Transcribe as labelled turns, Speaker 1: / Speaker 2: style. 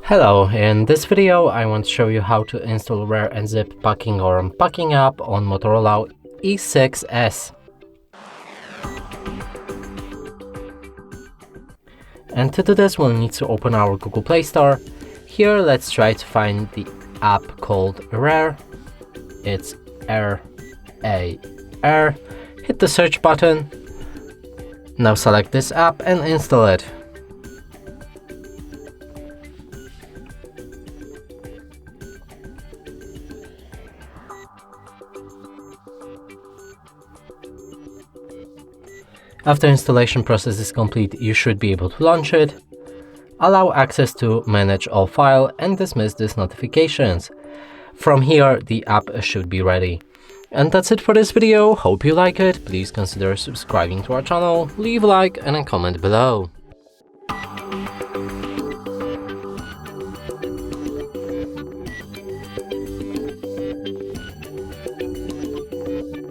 Speaker 1: Hello, in this video I want to show you how to install RAR and ZIP packing or unpacking app on Motorola E6s. And to do this we'll need to open our Google Play Store. Here let's try to find the app called RAR. It's RAR. Hit the search button. Now select this app and install it. After installation process is complete, you should be able to launch it. Allow access to manage all file and dismiss these notifications. From here, the app should be ready. And that's it for this video. Hope you like it. Please consider subscribing to our channel, leave a like and a comment below.